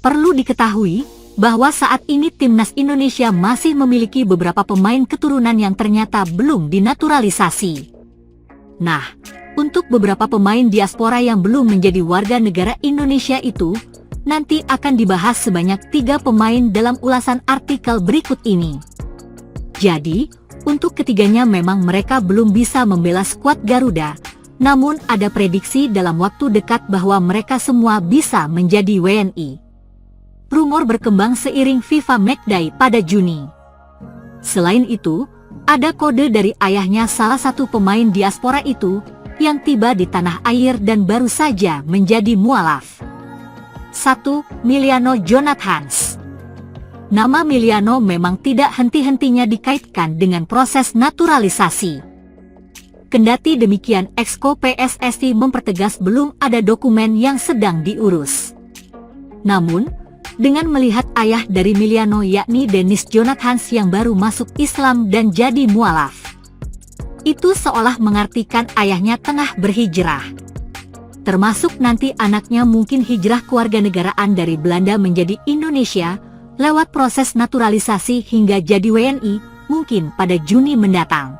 Perlu diketahui bahwa saat ini timnas Indonesia masih memiliki beberapa pemain keturunan yang ternyata belum dinaturalisasi. Nah, untuk beberapa pemain diaspora yang belum menjadi warga negara Indonesia itu, nanti akan dibahas sebanyak 3 pemain dalam ulasan artikel berikut ini. Jadi, untuk ketiganya memang mereka belum bisa membela skuad Garuda, namun ada prediksi dalam waktu dekat bahwa mereka semua bisa menjadi WNI. Rumor berkembang seiring FIFA Matchday pada Juni. Selain itu, ada kode dari ayahnya salah satu pemain diaspora itu yang tiba di tanah air dan baru saja menjadi mualaf. 1. Miliano Jonathans. Nama Miliano memang tidak henti-hentinya dikaitkan dengan proses naturalisasi. Kendati demikian, Exco PSSI mempertegas belum ada dokumen yang sedang diurus. Namun, dengan melihat ayah dari Miliano yakni Dennis Jonathans yang baru masuk Islam dan jadi mualaf, itu seolah mengartikan ayahnya tengah berhijrah. Termasuk nanti anaknya mungkin hijrah kewarganegaraan dari Belanda menjadi Indonesia lewat proses naturalisasi hingga jadi WNI mungkin pada Juni mendatang.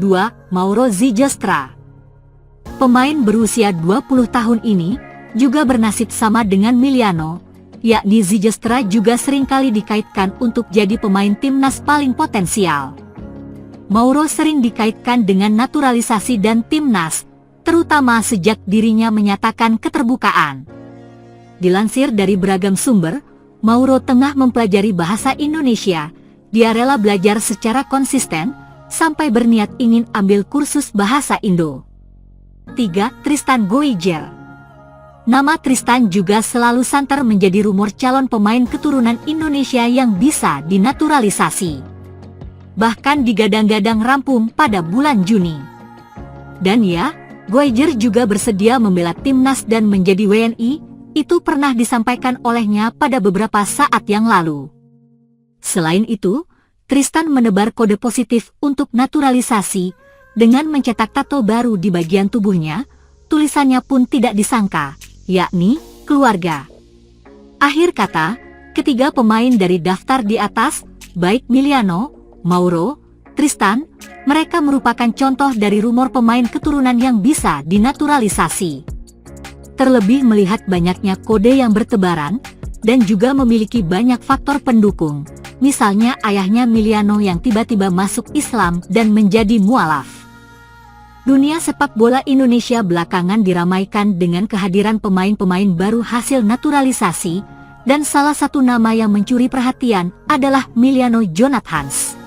2. Mauro Zigestra. Pemain berusia 20 tahun ini juga bernasib sama dengan Miliano, yakni Zigestra juga seringkali dikaitkan untuk jadi pemain timnas paling potensial. Mauro sering dikaitkan dengan naturalisasi dan timnas, terutama sejak dirinya menyatakan keterbukaan. Dilansir dari beragam sumber, Mauro tengah mempelajari bahasa Indonesia. Dia rela belajar secara konsisten, sampai berniat ingin ambil kursus bahasa Indo. 3. Tristan Goijer. Nama Tristan juga selalu santer menjadi rumor calon pemain keturunan Indonesia yang bisa dinaturalisasi. Bahkan digadang-gadang rampung pada bulan Juni. Dan ya, Goijer juga bersedia membela timnas dan menjadi WNI, itu pernah disampaikan olehnya pada beberapa saat yang lalu. Selain itu, Tristan menebar kode positif untuk naturalisasi dengan mencetak tato baru di bagian tubuhnya. Tulisannya pun tidak disangka, yakni keluarga. Akhir kata, ketiga pemain dari daftar di atas, baik Miliano, Mauro, Tristan, mereka merupakan contoh dari rumor pemain keturunan yang bisa dinaturalisasi. Terlebih melihat banyaknya kode yang bertebaran, dan juga memiliki banyak faktor pendukung, misalnya ayahnya Miliano yang tiba-tiba masuk Islam dan menjadi mualaf. Dunia sepak bola Indonesia belakangan diramaikan dengan kehadiran pemain-pemain baru hasil naturalisasi, dan salah satu nama yang mencuri perhatian adalah Miliano Jonathans.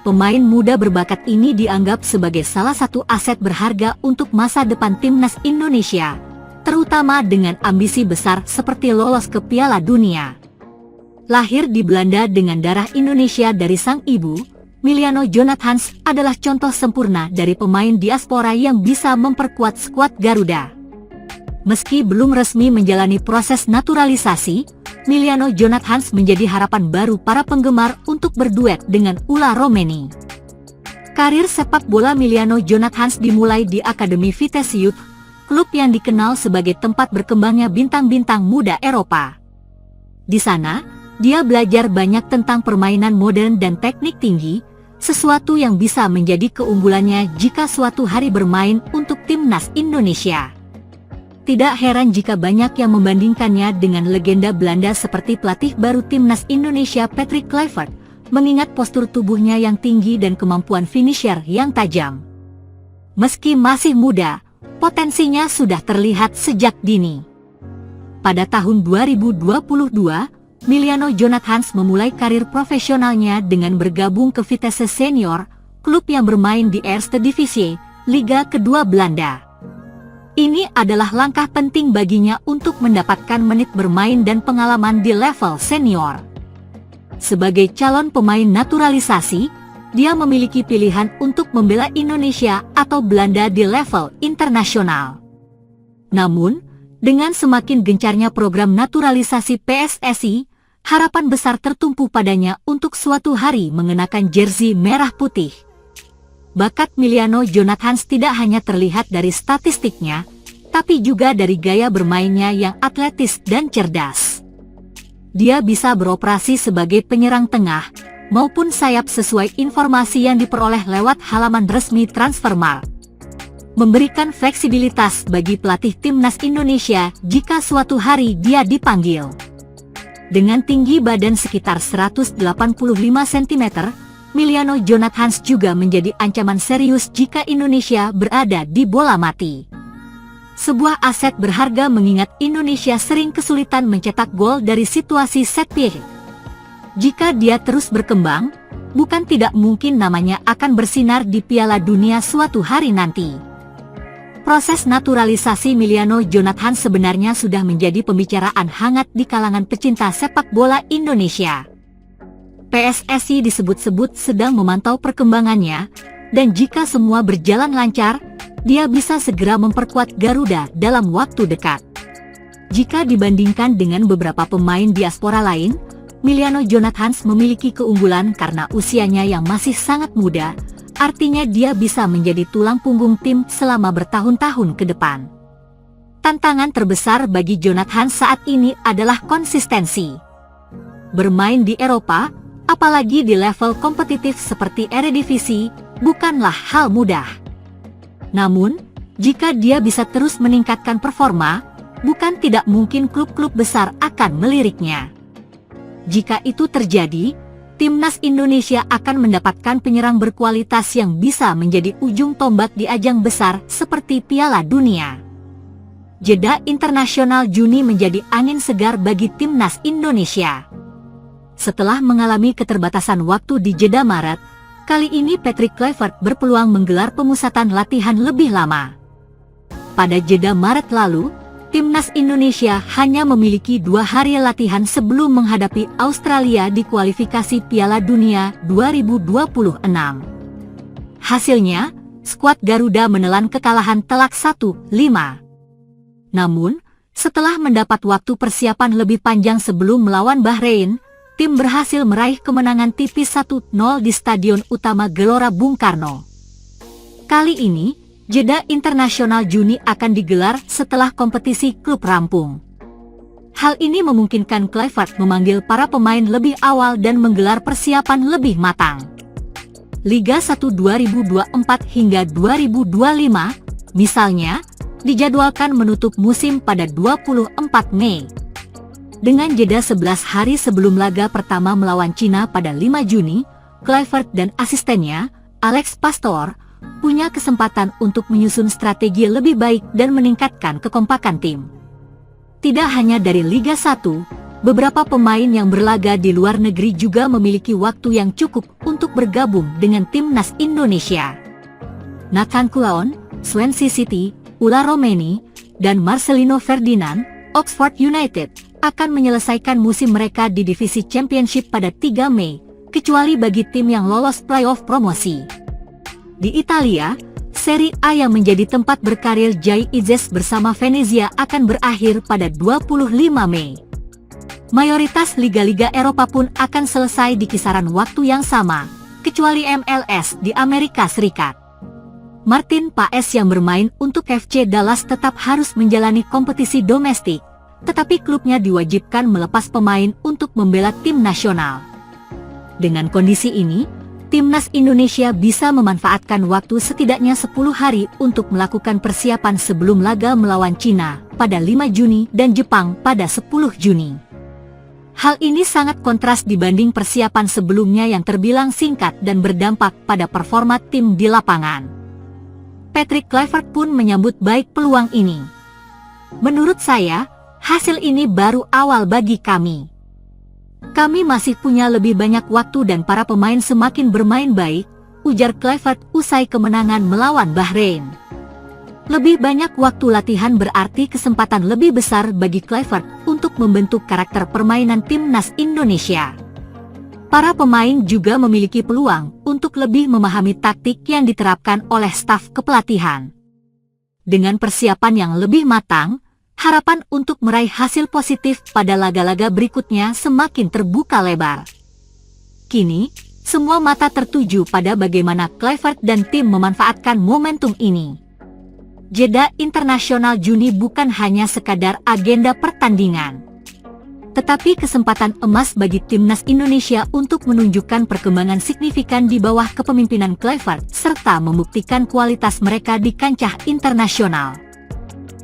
Pemain muda berbakat ini dianggap sebagai salah satu aset berharga untuk masa depan timnas Indonesia, terutama dengan ambisi besar seperti lolos ke Piala Dunia. Lahir di Belanda dengan darah Indonesia dari sang ibu, Miliano Jonathans adalah contoh sempurna dari pemain diaspora yang bisa memperkuat skuad Garuda. Meski belum resmi menjalani proses naturalisasi, Miliano Jonathans menjadi harapan baru para penggemar untuk berduet dengan Ula Romeni. Karir sepak bola Miliano Jonathans dimulai di Akademi Vitesse Youth, klub yang dikenal sebagai tempat berkembangnya bintang-bintang muda Eropa. Di sana, dia belajar banyak tentang permainan modern dan teknik tinggi, sesuatu yang bisa menjadi keunggulannya jika suatu hari bermain untuk timnas Indonesia. Tidak heran jika banyak yang membandingkannya dengan legenda Belanda seperti pelatih baru timnas Indonesia Patrick Kluivert, mengingat postur tubuhnya yang tinggi dan kemampuan finisher yang tajam. Meski masih muda, potensinya sudah terlihat sejak dini. Pada tahun 2022, Miliano Jonathans memulai karir profesionalnya dengan bergabung ke Vitesse Senior, klub yang bermain di Eerste Divisie, Liga kedua Belanda. Ini adalah langkah penting baginya untuk mendapatkan menit bermain dan pengalaman di level senior. Sebagai calon pemain naturalisasi, dia memiliki pilihan untuk membela Indonesia atau Belanda di level internasional. Namun, dengan semakin gencarnya program naturalisasi PSSI, harapan besar tertumpu padanya untuk suatu hari mengenakan jersey merah putih. Bakat Miliano Jonathans tidak hanya terlihat dari statistiknya, tapi juga dari gaya bermainnya yang atletis dan cerdas. dia bisa beroperasi sebagai penyerang tengah maupun sayap sesuai informasi yang diperoleh lewat halaman resmi Transfermarkt. Memberikan fleksibilitas bagi pelatih timnas Indonesia jika suatu hari dia dipanggil. Dengan tinggi badan sekitar 185 cm, Emiliano Jonathans juga menjadi ancaman serius jika Indonesia berada di bola mati. Sebuah aset berharga mengingat Indonesia sering kesulitan mencetak gol dari situasi set piece. Jika dia terus berkembang, bukan tidak mungkin namanya akan bersinar di Piala Dunia suatu hari nanti. Proses naturalisasi Emiliano Jonathans sebenarnya sudah menjadi pembicaraan hangat di kalangan pecinta sepak bola Indonesia. PSSI disebut-sebut sedang memantau perkembangannya, dan jika semua berjalan lancar, dia bisa segera memperkuat Garuda dalam waktu dekat. Jika dibandingkan dengan beberapa pemain diaspora lain, Emiliano Jonathans memiliki keunggulan karena usianya yang masih sangat muda, artinya dia bisa menjadi tulang punggung tim selama bertahun-tahun ke depan. Tantangan terbesar bagi Jonathans saat ini adalah konsistensi. Bermain di Eropa, apalagi di level kompetitif seperti Eredivisie, bukanlah hal mudah. Namun, jika dia bisa terus meningkatkan performa, bukan tidak mungkin klub-klub besar akan meliriknya. Jika itu terjadi, timnas Indonesia akan mendapatkan penyerang berkualitas yang bisa menjadi ujung tombak di ajang besar seperti Piala Dunia. Jeda internasional Juni menjadi angin segar bagi timnas Indonesia. Setelah mengalami keterbatasan waktu di jeda Maret, kali ini Patrick Kluivert berpeluang menggelar pemusatan latihan lebih lama. Pada jeda Maret lalu, timnas Indonesia hanya memiliki 2 hari latihan sebelum menghadapi Australia di kualifikasi Piala Dunia 2026. Hasilnya, skuad Garuda menelan kekalahan telak 1-5. Namun, setelah mendapat waktu persiapan lebih panjang sebelum melawan Bahrain, tim berhasil meraih kemenangan tipis 1-0 di Stadion Utama Gelora Bung Karno. Kali ini, jeda internasional Juni akan digelar setelah kompetisi klub rampung. Hal ini memungkinkan Kluivert memanggil para pemain lebih awal dan menggelar persiapan lebih matang. Liga 1 2024 hingga 2025, misalnya, dijadwalkan menutup musim pada 24 Mei. Dengan jeda 11 hari sebelum laga pertama melawan Cina pada 5 Juni, Kluivert dan asistennya, Alex Pastoor, punya kesempatan untuk menyusun strategi lebih baik dan meningkatkan kekompakan tim. Tidak hanya dari Liga 1, beberapa pemain yang berlaga di luar negeri juga memiliki waktu yang cukup untuk bergabung dengan timnas Indonesia. Nathan Coulon, Swansea City, Ula Romeni, dan Marcelino Ferdinand, Oxford United, akan menyelesaikan musim mereka di divisi Championship pada 3 Mei, kecuali bagi tim yang lolos playoff promosi. Di Italia, Serie A yang menjadi tempat berkarir Jai Izes bersama Venezia akan berakhir pada 25 Mei. Mayoritas liga-liga Eropa pun akan selesai di kisaran waktu yang sama, kecuali MLS di Amerika Serikat. Martin Paes yang bermain untuk FC Dallas tetap harus menjalani kompetisi domestik, tetapi klubnya diwajibkan melepas pemain untuk membela tim nasional. Dengan kondisi ini, timnas Indonesia bisa memanfaatkan waktu setidaknya 10 hari untuk melakukan persiapan sebelum laga melawan Cina pada 5 Juni dan Jepang pada 10 Juni. Hal ini sangat kontras dibanding persiapan sebelumnya yang terbilang singkat dan berdampak pada performa tim di lapangan. Patrick Kluivert pun menyambut baik peluang ini. Menurut saya, hasil ini baru awal bagi kami. Kami masih punya lebih banyak waktu dan para pemain semakin bermain baik, ujar Kluivert usai kemenangan melawan Bahrain. Lebih banyak waktu latihan berarti kesempatan lebih besar bagi Kluivert untuk membentuk karakter permainan timnas Indonesia. Para pemain juga memiliki peluang untuk lebih memahami taktik yang diterapkan oleh staf kepelatihan. Dengan persiapan yang lebih matang, harapan untuk meraih hasil positif pada laga-laga berikutnya semakin terbuka lebar. Kini, semua mata tertuju pada bagaimana Kluivert dan tim memanfaatkan momentum ini. Jeda internasional Juni bukan hanya sekadar agenda pertandingan. tetapi kesempatan emas bagi timnas Indonesia untuk menunjukkan perkembangan signifikan di bawah kepemimpinan Kluivert serta membuktikan kualitas mereka di kancah internasional.